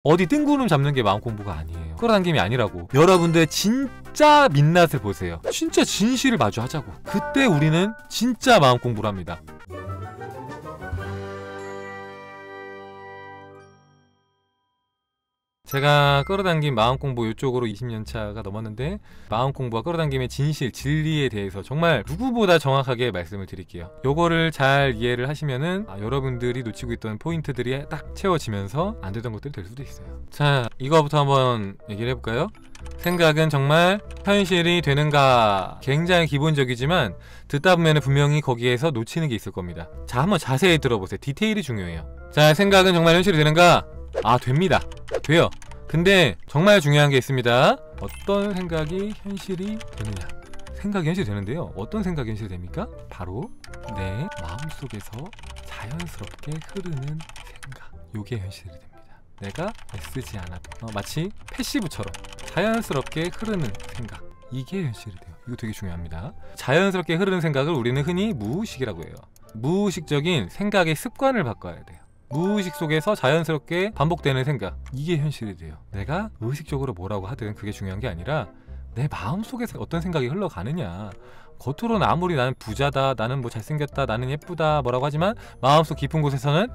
어디 뜬구름 잡는 게 마음 공부가 아니에요. 끌어당김이 아니라고. 여러분들 진짜 민낯을 보세요. 진짜 진실을 마주하자고. 그때 우리는 진짜 마음 공부를 합니다. 제가 끌어당긴 마음공부 이쪽으로 20년차가 넘었는데, 마음공부와 끌어당김의 진실, 진리에 대해서 정말 누구보다 정확하게 말씀을 드릴게요. 요거를 잘 이해를 하시면은 여러분들이 놓치고 있던 포인트들이 딱 채워지면서 안 되던 것들이 될 수도 있어요. 자, 이거부터 한번 얘기를 해볼까요? 생각은 정말 현실이 되는가? 굉장히 기본적이지만 듣다 보면 분명히 거기에서 놓치는 게 있을 겁니다. 자, 한번 자세히 들어보세요. 디테일이 중요해요. 자, 생각은 정말 현실이 되는가? 됩니다. 돼요. 근데 정말 중요한 게 있습니다. 어떤 생각이 현실이 되느냐. 생각이 현실이 되는데요, 어떤 생각이 현실이 됩니까? 바로 내 마음속에서 자연스럽게 흐르는 생각, 요게 현실이 됩니다. 내가 애쓰지 않아도 마치 패시브처럼 자연스럽게 흐르는 생각, 이게 현실이 돼요. 이거 되게 중요합니다. 자연스럽게 흐르는 생각을 우리는 흔히 무의식이라고 해요. 무의식적인 생각의 습관을 바꿔야 돼요. 무의식 속에서 자연스럽게 반복되는 생각, 이게 현실이 돼요. 내가 의식적으로 뭐라고 하든 그게 중요한 게 아니라 내 마음속에서 어떤 생각이 흘러가느냐. 겉으로는 아무리 나는 부자다, 나는 뭐 잘생겼다, 나는 예쁘다 뭐라고 하지만 마음속 깊은 곳에서는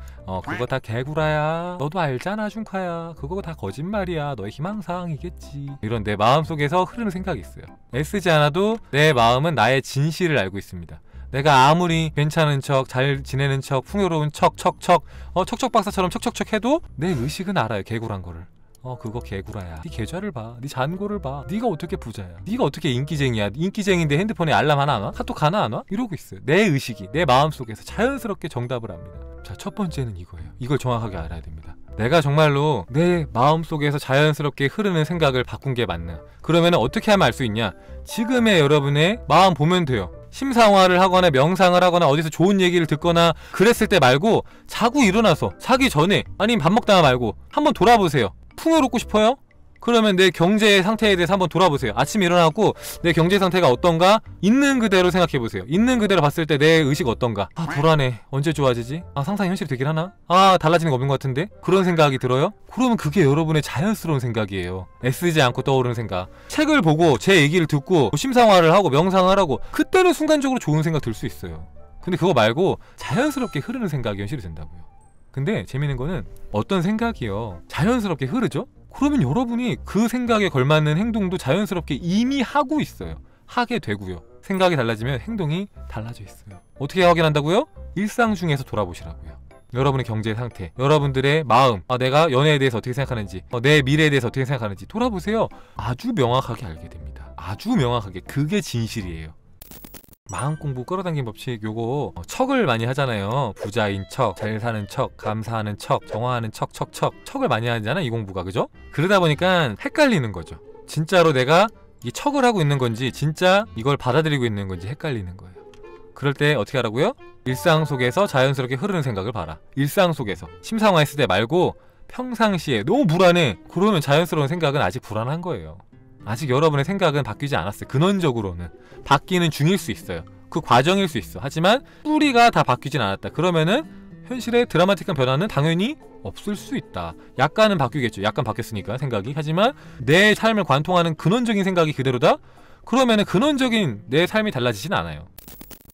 그거 다 개구라야, 너도 알잖아 준카야, 그거 다 거짓말이야, 너의 희망사항이겠지, 이런 내 마음속에서 흐르는 생각이 있어요. 애쓰지 않아도 내 마음은 나의 진실을 알고 있습니다. 내가 아무리 괜찮은 척, 잘 지내는 척, 풍요로운 척, 척척 박사처럼 척척척 해도 내 의식은 알아요, 개구란 거를. 그거 개구라야. 네 계좌를 봐, 네 잔고를 봐, 네가 어떻게 부자야, 네가 어떻게 인기쟁이야, 인기쟁인데 핸드폰에 알람 하나 안 와? 카톡 하나 안 와? 이러고 있어요. 내 의식이 내 마음속에서 자연스럽게 정답을 합니다. 자, 첫 번째는 이거예요. 이걸 정확하게 알아야 됩니다. 내가 정말로 내 마음속에서 자연스럽게 흐르는 생각을 바꾼 게 맞나? 그러면 어떻게 하면 알 수 있냐? 지금의 여러분의 마음 보면 돼요. 심상화를 하거나 명상을 하거나 어디서 좋은 얘기를 듣거나 그랬을 때 말고, 자고 일어나서 자기 전에, 아니면 밥 먹다가 말고 한번 돌아보세요. 풍요롭고 싶어요? 그러면 내 경제 상태에 대해서 한번 돌아보세요. 아침에 일어나고 내 경제 상태가 어떤가? 있는 그대로 생각해보세요. 있는 그대로 봤을 때 내 의식 어떤가? 불안해, 언제 좋아지지? 상상이 현실이 되긴 하나? 달라지는 거 없는 것 같은데? 그런 생각이 들어요? 그러면 그게 여러분의 자연스러운 생각이에요. 애쓰지 않고 떠오르는 생각. 책을 보고 제 얘기를 듣고 심상화를 하고 명상을 하고 그때는 순간적으로 좋은 생각 들 수 있어요. 근데 그거 말고 자연스럽게 흐르는 생각이 현실이 된다고요. 근데 재밌는 거는 어떤 생각이요, 자연스럽게 흐르죠? 그러면 여러분이 그 생각에 걸맞는 행동도 자연스럽게 이미 하고 있어요. 하게 되고요. 생각이 달라지면 행동이 달라져 있어요. 어떻게 확인한다고요? 일상 중에서 돌아보시라고요. 여러분의 경제 상태, 여러분들의 마음, 내가 연애에 대해서 어떻게 생각하는지, 내 미래에 대해서 어떻게 생각하는지 돌아보세요. 아주 명확하게 알게 됩니다. 아주 명확하게. 그게 진실이에요. 마음공부 끌어당긴 법칙, 요거 척을 많이 하잖아요. 부자인 척, 잘 사는 척, 감사하는 척, 정화하는 척을 많이 하잖아, 이 공부가. 그죠? 그러다 보니까 헷갈리는 거죠. 진짜로 내가 이 척을 하고 있는 건지 진짜 이걸 받아들이고 있는 건지 헷갈리는 거예요. 그럴 때 어떻게 하라고요? 일상 속에서 자연스럽게 흐르는 생각을 봐라. 일상 속에서 심상화했을 때 말고 평상시에 너무 불안해, 그러면 자연스러운 생각은 아직 불안한 거예요. 아직 여러분의 생각은 바뀌지 않았어요. 근원적으로는 바뀌는 중일 수 있어요. 그 과정일 수 있어. 하지만 뿌리가 다 바뀌진 않았다. 그러면은 현실의 드라마틱한 변화는 당연히 없을 수 있다. 약간은 바뀌겠죠. 약간 바뀌었으니까 생각이. 하지만 내 삶을 관통하는 근원적인 생각이 그대로다? 그러면은 근원적인 내 삶이 달라지진 않아요.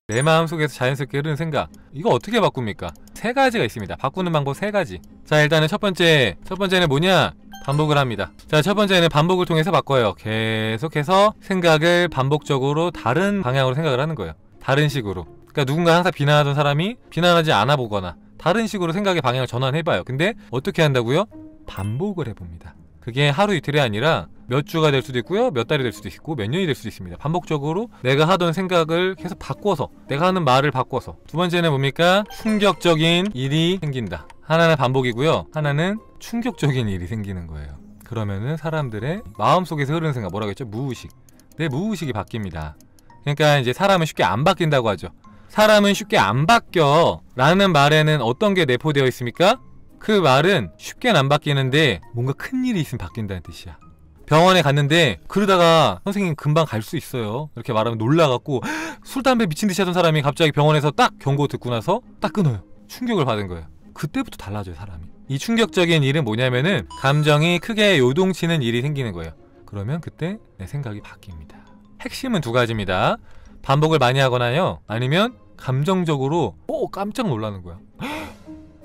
내 마음속에서 자연스럽게 흐르는 생각, 이거 어떻게 바꿉니까? 세 가지가 있습니다. 바꾸는 방법 세 가지. 자, 일단은 첫 번째는 뭐냐? 반복을 합니다. 자, 첫 번째는 반복을 통해서 바꿔요. 계속해서 생각을 반복적으로 다른 방향으로 생각을 하는 거예요. 다른 식으로. 그러니까 누군가 항상 비난하던 사람이 비난하지 않아 보거나 다른 식으로 생각의 방향을 전환해봐요. 근데 어떻게 한다고요? 반복을 해봅니다. 그게 하루 이틀이 아니라 몇 주가 될 수도 있고요, 몇 달이 될 수도 있고 몇 년이 될 수도 있습니다. 반복적으로 내가 하던 생각을 계속 바꿔서, 내가 하는 말을 바꿔서. 두 번째는 뭡니까? 충격적인 일이 생긴다. 하나는 반복이고요, 하나는 충격적인 일이 생기는 거예요. 그러면은 사람들의 마음속에서 흐르는 생각, 뭐라고 했죠? 무의식. 내 무의식이 바뀝니다. 그러니까 이제 사람은 쉽게 안 바뀐다고 하죠. 사람은 쉽게 안 바뀌어 라는 말에는 어떤 게 내포되어 있습니까? 그 말은 쉽게는 안 바뀌는데 뭔가 큰일이 있으면 바뀐다는 뜻이야. 병원에 갔는데 그러다가 선생님 금방 갈 수 있어요, 이렇게 말하면 놀라갖고 술, 담배 미친듯이 하던 사람이 갑자기 병원에서 딱 경고 듣고 나서 딱 끊어요. 충격을 받은 거예요. 그때부터 달라져요, 사람이. 이 충격적인 일은 뭐냐면은 감정이 크게 요동치는 일이 생기는 거예요. 그러면 그때 내 생각이 바뀝니다. 핵심은 두 가지입니다. 반복을 많이 하거나요, 아니면 감정적으로 깜짝 놀라는 거야.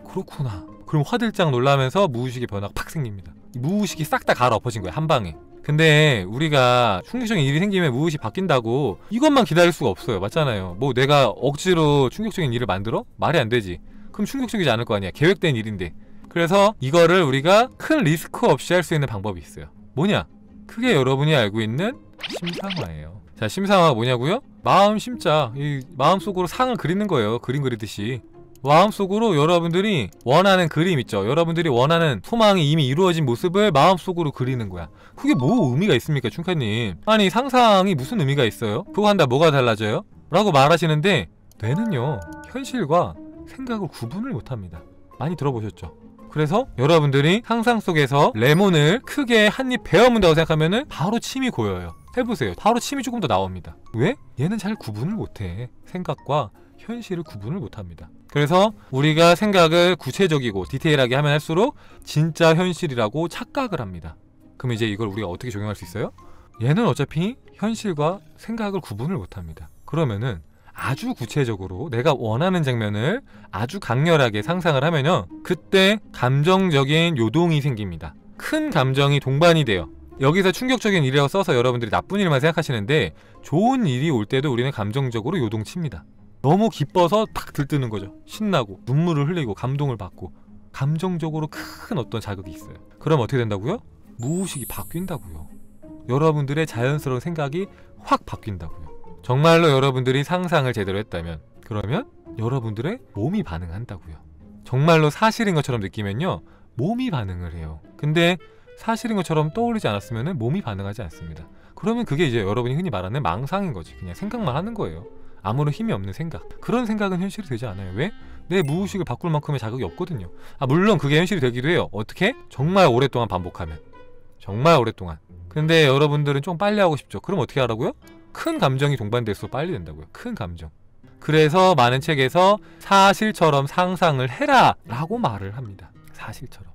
그렇구나. 그럼 화들짝 놀라면서 무의식의 변화가 팍 생깁니다. 무의식이 싹 다 갈아 엎어진 거야, 한 방에. 근데 우리가 충격적인 일이 생기면 무의식이 바뀐다고 이것만 기다릴 수가 없어요. 맞잖아요. 뭐 내가 억지로 충격적인 일을 만들어? 말이 안 되지. 그럼 충격적이지 않을 거 아니야. 계획된 일인데. 그래서 이거를 우리가 큰 리스크 없이 할 수 있는 방법이 있어요. 뭐냐? 크게 여러분이 알고 있는 심상화예요. 자, 심상화가 뭐냐고요? 마음 심자. 이 마음속으로 상을 그리는 거예요. 그림 그리듯이. 마음속으로 여러분들이 원하는 그림 있죠. 여러분들이 원하는 소망이 이미 이루어진 모습을 마음속으로 그리는 거야. 그게 뭐 의미가 있습니까, 춘카님? 아니, 상상이 무슨 의미가 있어요? 그거 한다 뭐가 달라져요? 라고 말하시는데, 뇌는요, 현실과 생각을 구분을 못합니다. 많이 들어보셨죠? 그래서 여러분들이 상상 속에서 레몬을 크게 한 입 베어문다고 생각하면은 바로 침이 고여요. 해보세요. 바로 침이 조금 더 나옵니다. 왜? 얘는 잘 구분을 못해. 생각과 현실을 구분을 못합니다. 그래서 우리가 생각을 구체적이고 디테일하게 하면 할수록 진짜 현실이라고 착각을 합니다. 그럼 이제 이걸 우리가 어떻게 적용할 수 있어요? 얘는 어차피 현실과 생각을 구분을 못합니다. 그러면은 아주 구체적으로 내가 원하는 장면을 아주 강렬하게 상상을 하면요, 그때 감정적인 요동이 생깁니다. 큰 감정이 동반이 돼요. 여기서 충격적인 일이라고 써서 여러분들이 나쁜 일만 생각하시는데, 좋은 일이 올 때도 우리는 감정적으로 요동칩니다. 너무 기뻐서 탁 들뜨는 거죠. 신나고 눈물을 흘리고 감동을 받고 감정적으로 큰 어떤 자극이 있어요. 그럼 어떻게 된다고요? 무의식이 바뀐다고요. 여러분들의 자연스러운 생각이 확 바뀐다고요. 정말로 여러분들이 상상을 제대로 했다면, 그러면 여러분들의 몸이 반응한다고요. 정말로 사실인 것처럼 느끼면요, 몸이 반응을 해요. 근데 사실인 것처럼 떠올리지 않았으면 몸이 반응하지 않습니다. 그러면 그게 이제 여러분이 흔히 말하는 망상인 거지. 그냥 생각만 하는 거예요. 아무런 힘이 없는 생각. 그런 생각은 현실이 되지 않아요. 왜? 내 무의식을 바꿀 만큼의 자극이 없거든요. 물론 그게 현실이 되기도 해요. 어떻게? 정말 오랫동안 반복하면. 정말 오랫동안. 근데 여러분들은 좀 빨리 하고 싶죠. 그럼 어떻게 하라고요? 큰 감정이 동반될수록 빨리 된다고요. 큰 감정. 그래서 많은 책에서 사실처럼 상상을 해라 라고 말을 합니다. 사실처럼.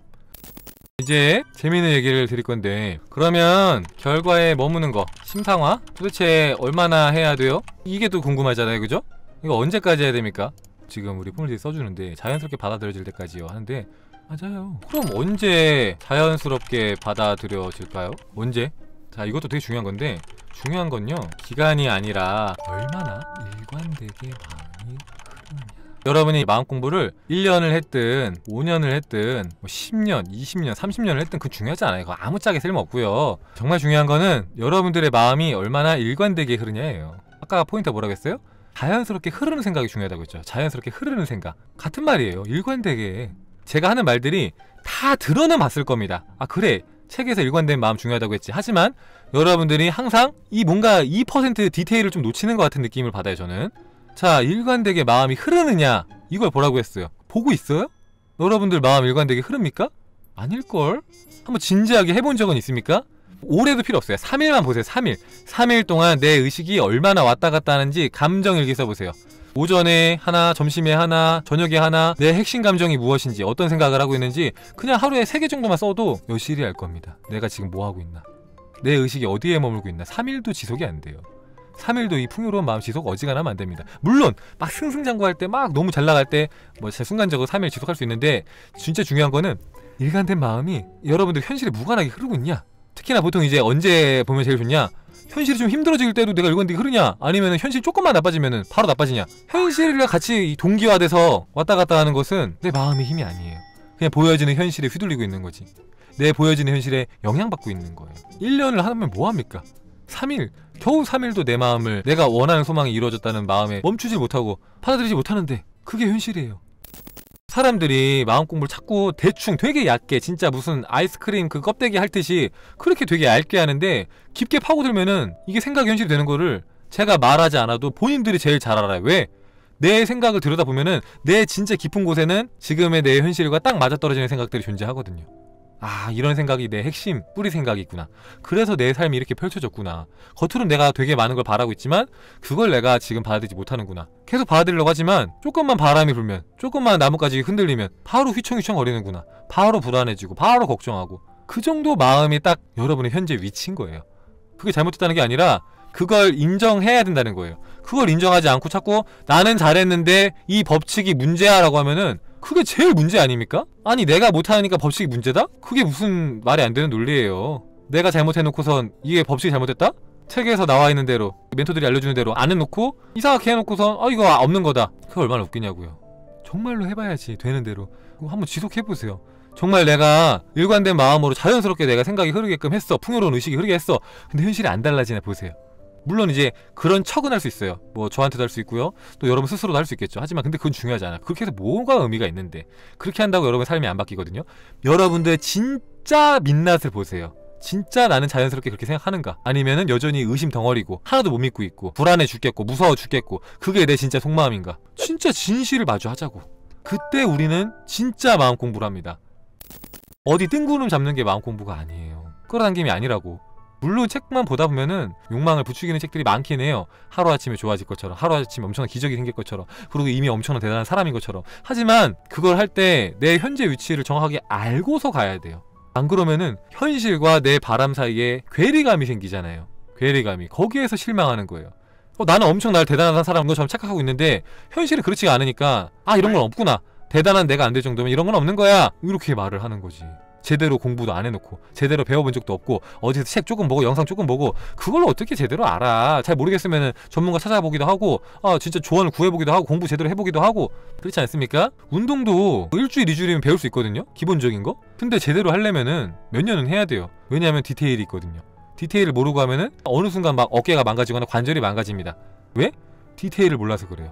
이제 재미있는 얘기를 드릴 건데, 그러면 결과에 머무는 거, 심상화? 도대체 얼마나 해야 돼요? 이게 또 궁금하잖아요, 그죠? 이거 언제까지 해야 됩니까? 지금 우리 포물들이 써주는데 자연스럽게 받아들여질 때까지요 하는데, 맞아요. 그럼 언제 자연스럽게 받아들여질까요? 언제? 자, 이것도 되게 중요한 건데, 중요한 건요, 기간이 아니라 얼마나 일관되게 마음이 흐르느냐. 여러분이 마음 공부를 1년을 했든 5년을 했든 뭐 10년, 20년, 30년을 했든 그건 중요하지 않아요. 그거 아무짝에 쓸모없고요. 정말 중요한 거는 여러분들의 마음이 얼마나 일관되게 흐르냐예요. 아까 포인트가 뭐라고 했어요? 자연스럽게 흐르는 생각이 중요하다고 했죠. 자연스럽게 흐르는 생각. 같은 말이에요. 일관되게. 제가 하는 말들이 다 들어는 봤을 겁니다. 그래, 책에서 일관된 마음 중요하다고 했지. 하지만 여러분들이 항상 이 뭔가 2% 디테일을 좀 놓치는 것 같은 느낌을 받아요, 저는. 자, 일관되게 마음이 흐르느냐, 이걸 보라고 했어요. 보고 있어요? 여러분들 마음 일관되게 흐릅니까? 아닐걸? 한번 진지하게 해본 적은 있습니까? 오래도 필요 없어요. 3일만 보세요. 3일. 3일 동안 내 의식이 얼마나 왔다 갔다 하는지 감정일기 써보세요. 오전에 하나, 점심에 하나, 저녁에 하나, 내 핵심 감정이 무엇인지, 어떤 생각을 하고 있는지 그냥 하루에 3개 정도만 써도 여실히 알 겁니다. 내가 지금 뭐하고 있나, 내 의식이 어디에 머물고 있나. 3일도 지속이 안 돼요. 3일도 이 풍요로운 마음 지속 어지간하면 안 됩니다. 물론 막 승승장구할 때, 막 너무 잘 나갈 때 뭐 순간적으로 3일 지속할 수 있는데, 진짜 중요한 거는 일관된 마음이 여러분들 현실에 무관하게 흐르고 있냐. 특히나 보통 이제 언제 보면 제일 좋냐, 현실이 좀 힘들어질 때도 내가 일관되게 흐르냐, 아니면 현실이 조금만 나빠지면 바로 나빠지냐. 현실이랑 같이 동기화돼서 왔다 갔다 하는 것은 내 마음의 힘이 아니에요. 그냥 보여지는 현실에 휘둘리고 있는 거지. 내 보여지는 현실에 영향받고 있는 거예요. 1년을 하면 뭐합니까? 3일, 겨우 3일도 내 마음을, 내가 원하는 소망이 이루어졌다는 마음에 멈추지 못하고 받아들이지 못하는데 그게 현실이에요. 사람들이 마음 공부를 자꾸 대충 되게 얇게, 진짜 무슨 아이스크림 그 껍데기 핥듯이 그렇게 되게 얇게 하는데, 깊게 파고들면은 이게 생각 현실이 되는 거를 제가 말하지 않아도 본인들이 제일 잘 알아요. 왜? 내 생각을 들여다보면은 내 진짜 깊은 곳에는 지금의 내 현실과 딱 맞아떨어지는 생각들이 존재하거든요. 아, 이런 생각이 내 핵심 뿌리 생각이구나. 그래서 내 삶이 이렇게 펼쳐졌구나. 겉으로는 내가 되게 많은 걸 바라고 있지만 그걸 내가 지금 받아들이지 못하는구나. 계속 받아들이려고 하지만 조금만 바람이 불면, 조금만 나뭇가지 흔들리면 바로 휘청휘청 거리는구나. 바로 불안해지고 바로 걱정하고. 그 정도 마음이 딱 여러분의 현재 위치인 거예요. 그게 잘못됐다는 게 아니라 그걸 인정해야 된다는 거예요. 그걸 인정하지 않고 자꾸 나는 잘했는데 이 법칙이 문제야 라고 하면은 그게 제일 문제 아닙니까? 아니, 내가 못하니까 법칙이 문제다? 그게 무슨 말이 안 되는 논리예요. 내가 잘못해놓고선 이게 법칙이 잘못됐다? 책에서 나와있는 대로, 멘토들이 알려주는 대로 안 해놓고 이상하게 해놓고선 이거 없는 거다. 그게 얼마나 웃기냐고요. 정말로 해봐야지. 되는 대로. 한번 지속해보세요. 정말 내가 일관된 마음으로 자연스럽게 내가 생각이 흐르게끔 했어. 풍요로운 의식이 흐르게 했어. 근데 현실이 안 달라지나 보세요. 물론 이제 그런 척은 할 수 있어요. 뭐 저한테도 할 수 있고요. 또 여러분 스스로도 할 수 있겠죠. 하지만 근데 그건 중요하지 않아. 그렇게 해서 뭐가 의미가 있는데. 그렇게 한다고 여러분 삶이 안 바뀌거든요. 여러분들 진짜 민낯을 보세요. 진짜 나는 자연스럽게 그렇게 생각하는가? 아니면은 여전히 의심 덩어리고 하나도 못 믿고 있고 불안해 죽겠고 무서워 죽겠고 그게 내 진짜 속마음인가? 진짜 진실을 마주하자고. 그때 우리는 진짜 마음 공부를 합니다. 어디 뜬구름 잡는 게 마음 공부가 아니에요. 끌어당김이 아니라고. 물론 책만 보다 보면은 욕망을 부추기는 책들이 많긴 해요. 하루아침에 좋아질 것처럼, 하루아침에 엄청난 기적이 생길 것처럼, 그리고 이미 엄청난 대단한 사람인 것처럼. 하지만 그걸 할 때 내 현재 위치를 정확하게 알고서 가야 돼요. 안 그러면은 현실과 내 바람 사이에 괴리감이 생기잖아요. 괴리감이. 거기에서 실망하는 거예요. 나는 엄청 날 대단한 사람인 것처럼 착각하고 있는데 현실은 그렇지가 않으니까 이런 건 없구나. 대단한 내가 안 될 정도면 이런 건 없는 거야. 이렇게 말을 하는 거지. 제대로 공부도 안 해놓고 제대로 배워본 적도 없고 어디서 책 조금 보고 영상 조금 보고 그걸 어떻게 제대로 알아. 잘 모르겠으면 전문가 찾아보기도 하고 진짜 조언을 구해보기도 하고 공부 제대로 해보기도 하고 그렇지 않습니까? 운동도 일주일 2주일이면 배울 수 있거든요. 기본적인 거. 근데 제대로 하려면은 몇 년은 해야 돼요. 왜냐하면 디테일이 있거든요. 디테일을 모르고 하면은 어느 순간 막 어깨가 망가지거나 관절이 망가집니다. 왜? 디테일을 몰라서 그래요.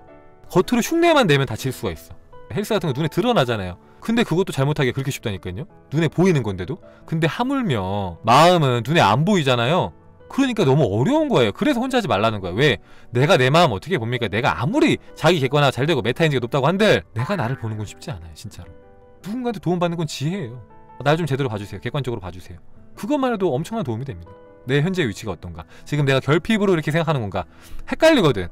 겉으로 흉내만 내면 다칠 수가 있어. 헬스 같은 거 눈에 드러나잖아요. 근데 그것도 잘못하기가 그렇게 쉽다니까요. 눈에 보이는 건데도. 근데 하물며 마음은 눈에 안 보이잖아요. 그러니까 너무 어려운 거예요. 그래서 혼자 하지 말라는 거야. 왜? 내가 내 마음 어떻게 봅니까? 내가 아무리 자기 객관화가 잘 되고 메타인지가 높다고 한들 내가 나를 보는 건 쉽지 않아요. 진짜로. 누군가한테 도움받는 건 지혜예요. 날 좀 제대로 봐주세요. 객관적으로 봐주세요. 그것만 해도 엄청난 도움이 됩니다. 내 현재 위치가 어떤가? 지금 내가 결핍으로 이렇게 생각하는 건가? 헷갈리거든.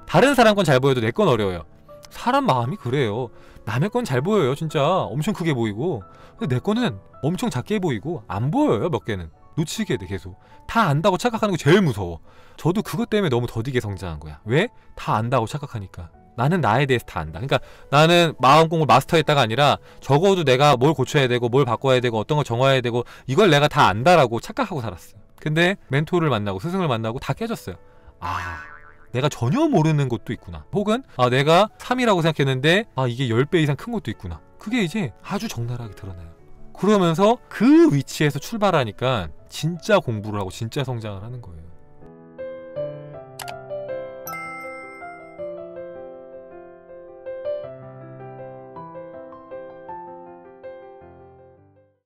다른 사람 건 잘 보여도 내 건 어려워요. 사람 마음이 그래요. 남의 건 잘 보여요. 진짜 엄청 크게 보이고. 근데 내 거는 엄청 작게 보이고 안 보여요. 몇 개는 놓치게 돼. 계속 다 안다고 착각하는 게 제일 무서워. 저도 그것 때문에 너무 더디게 성장한 거야. 왜? 다 안다고 착각하니까. 나는 나에 대해서 다 안다. 그러니까 나는 마음 공부를 마스터했다가 아니라 적어도 내가 뭘 고쳐야 되고 뭘 바꿔야 되고 어떤 걸 정화해야 되고 이걸 내가 다 안다라고 착각하고 살았어요. 근데 멘토를 만나고 스승을 만나고 다 깨졌어요. 내가 전혀 모르는 것도 있구나. 혹은 내가 3이라고 생각했는데 이게 10배 이상 큰 것도 있구나. 그게 이제 아주 적나라하게 드러나요. 그러면서 그 위치에서 출발하니까 진짜 공부를 하고 진짜 성장을 하는 거예요.